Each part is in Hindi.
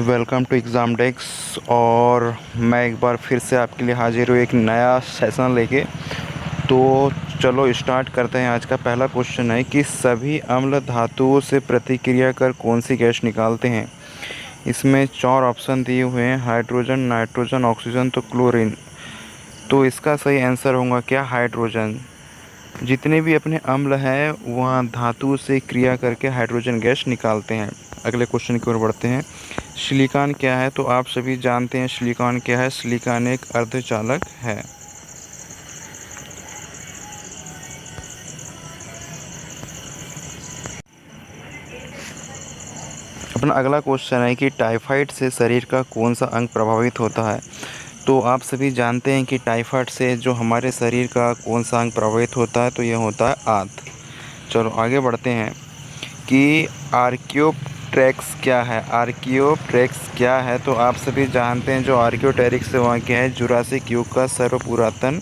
Welcome to exam desk. और मैं एक बार फिर से आपके लिए हाजिर हूँ एक नया सेशन लेके। तो चलो स्टार्ट करते हैं। आज का पहला क्वेश्चन है कि सभी अम्ल धातुओं से प्रतिक्रिया कर कौन सी गैस निकालते हैं। इसमें 4 ऑप्शन दिए हुए हैं, हाइड्रोजन, नाइट्रोजन, ऑक्सीजन तो क्लोरीन। तो इसका सही आंसर होगा क्या, हाइड्रोजन। जितने भी अपने अम्ल हैं वह धातु से क्रिया करके हाइड्रोजन गैस निकालते हैं। अगले क्वेश्चन की ओर बढ़ते हैं। सिलिकॉन क्या है, तो आप सभी जानते हैं सिलिकॉन क्या है। सिलिकॉन एक अर्धचालक है। अपना अगला क्वेश्चन है कि टाइफाइड से शरीर का कौन सा अंग प्रभावित होता है। तो आप सभी जानते हैं कि टाइफाइड से जो हमारे शरीर का कौन सा अंग प्रभावित होता है, तो यह होता है आंत। चलो आगे बढ़ते हैं कि आर्कियोप्टेरिक्स क्या है। आर्कियोप्टेरिक्स क्या है, तो आप सभी जानते हैं जो आर्कियोप्टेरिक्स है वहाँ क्या है, जुरासिक युग का सर्वपुरातन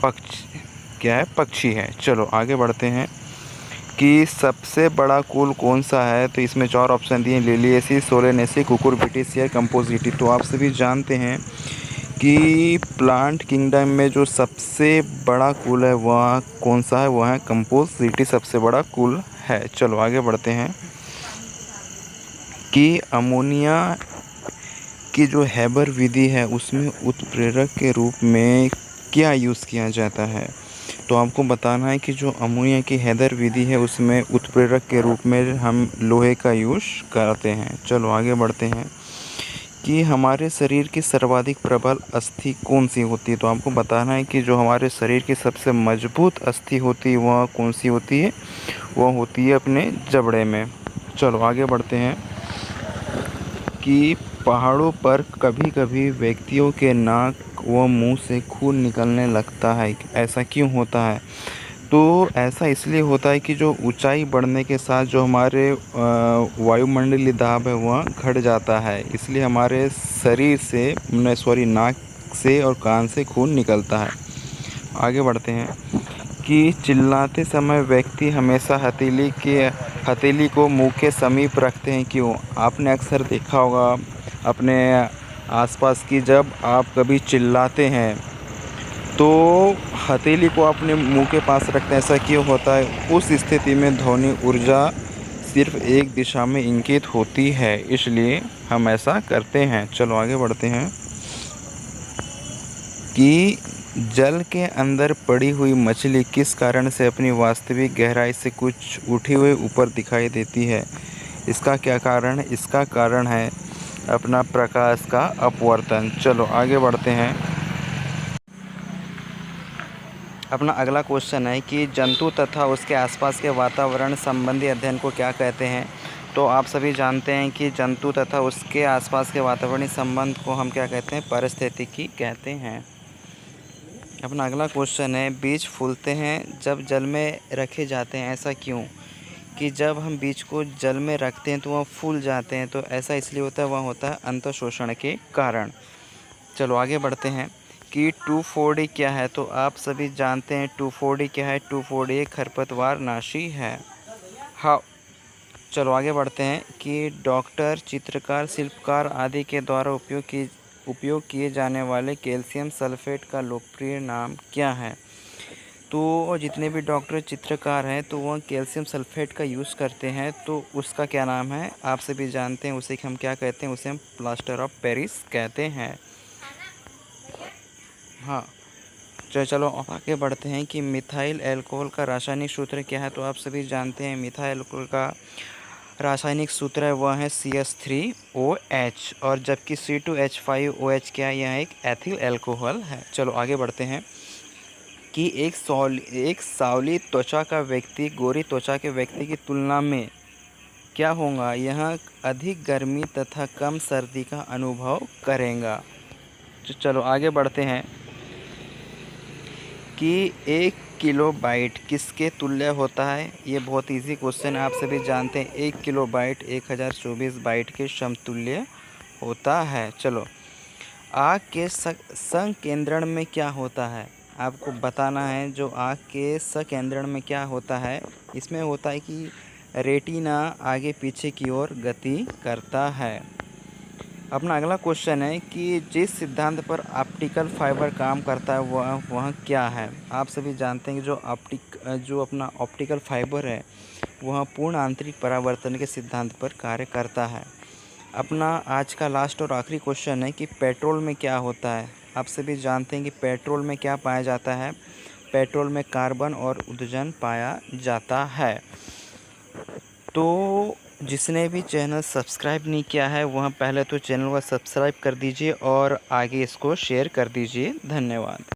पक्षी क्या है, पक्षी है। चलो आगे बढ़ते हैं कि सबसे बड़ा कुल कौन सा है। तो इसमें 4 ऑप्शन दिए, लिलिएसी, सोलेनेसी, कुकुरबिटेसी या कंपोजिटी। तो आप सभी जानते हैं कि प्लांट किंगडम में जो सबसे बड़ा कुल है वह कौन सा है, वह है कंपोजिटी, सबसे बड़ा कुल है। चलो आगे बढ़ते हैं कि अमोनिया की जो हैबर विधि है उसमें उत्प्रेरक के रूप में क्या यूज़ किया जाता है। तो आपको बताना है कि जो अमोनिया की हैबर विधि है उसमें उत्प्रेरक के रूप में हम लोहे का यूज़ करते हैं। चलो आगे बढ़ते हैं कि हमारे शरीर की सर्वाधिक प्रबल अस्थि कौन सी होती है। तो आपको बताना है कि जो हमारे शरीर की सबसे मजबूत अस्थि होती है वह कौन सी होती है, वह होती है अपने जबड़े में। चलो आगे बढ़ते हैं कि पहाड़ों पर कभी कभी व्यक्तियों के नाक व मुंह से खून निकलने लगता है, ऐसा क्यों होता है। तो ऐसा इसलिए होता है कि जो ऊंचाई बढ़ने के साथ जो हमारे वायुमंडलीय दाब है वह घट जाता है, इसलिए हमारे शरीर से नाक से और कान से खून निकलता है। आगे बढ़ते हैं कि चिल्लाते समय व्यक्ति हमेशा हथेली को मुंह के समीप रखते हैं, क्यों। आपने अक्सर देखा होगा अपने आसपास की, जब आप कभी चिल्लाते हैं तो हथेली को अपने मुंह के पास रखते हैं, ऐसा क्यों होता है। उस स्थिति में ध्वनि ऊर्जा सिर्फ एक दिशा में इंगित होती है, इसलिए हम ऐसा करते हैं। चलो आगे बढ़ते हैं कि जल के अंदर पड़ी हुई मछली किस कारण से अपनी वास्तविक गहराई से कुछ उठी हुई ऊपर दिखाई देती है। इसका क्या कारण है, इसका कारण है अपना प्रकाश का अपवर्तन। चलो आगे बढ़ते हैं। अपना अगला क्वेश्चन है कि जंतु तथा उसके आसपास के वातावरण संबंधी अध्ययन को क्या कहते हैं। तो आप सभी जानते हैं कि जंतु तथा उसके आसपास के वातावरणीय संबंध को हम क्या कहते हैं, पारिस्थितिकी कहते हैं। अपना अगला क्वेश्चन है, बीज फूलते हैं जब जल में रखे जाते हैं, ऐसा क्यों। कि जब हम बीज को जल में रखते हैं तो वह फूल जाते हैं, तो ऐसा इसलिए होता है, वह होता है अंतःशोषण के कारण। चलो आगे बढ़ते हैं कि 2,4-D क्या है। तो आप सभी जानते हैं 2,4-D क्या है। 2,4-D एक खरपतवार नाशी है। हाँ, चलो आगे बढ़ते हैं कि डॉक्टर, चित्रकार, शिल्पकार आदि के द्वारा उपयोग किए जाने वाले कैल्शियम सल्फेट का लोकप्रिय नाम क्या है। तो जितने भी डॉक्टर, चित्रकार हैं तो वह कैल्शियम सल्फेट का यूज़ करते हैं, तो उसका क्या नाम है, आप सभी जानते हैं। उसे हम क्या कहते हैं, उसे हम प्लास्टर ऑफ पेरिस कहते हैं। हाँ, चलो अब आगे बढ़ते हैं कि मिथाइल अल्कोहल का रासायनिक सूत्र क्या है। तो आप सभी जानते हैं मिथाइल अल्कोहल का रासायनिक सूत्र है वह है CH3OH, और जबकि C2H5OH क्या है, यह एक एथिल अल्कोहल है। चलो आगे बढ़ते हैं कि एक सांवली त्वचा का व्यक्ति गोरी त्वचा के व्यक्ति की तुलना में क्या होगा, यह अधिक गर्मी तथा कम सर्दी का अनुभव करेगा। चलो आगे बढ़ते हैं कि 1 किलोबाइट किसके तुल्य होता है। ये बहुत इजी क्वेश्चन है, आप सभी जानते हैं 1 किलोबाइट 1024 बाइट के समतुल्य होता है। चलो, आग के संकेंद्रण में क्या होता है, आपको बताना है। जो आग के संकेंद्रण में क्या होता है, इसमें होता है कि रेटिना आगे पीछे की ओर गति करता है। अपना अगला क्वेश्चन है कि जिस सिद्धांत पर ऑप्टिकल फाइबर काम करता है वह क्या है। आप सभी जानते हैं कि जो अपना ऑप्टिकल फाइबर है वह पूर्ण आंतरिक परावर्तन के सिद्धांत पर कार्य करता है। अपना आज का लास्ट और आखिरी क्वेश्चन है कि पेट्रोल में क्या होता है। आप सभी जानते हैं कि पेट्रोल में क्या पाया जाता है। पेट्रोल में कार्बन और ऑक्सीजन पाया जाता है। तो जिसने भी चैनल सब्सक्राइब नहीं किया है वह पहले तो चैनल को सब्सक्राइब कर दीजिए और आगे इसको शेयर कर दीजिए। धन्यवाद।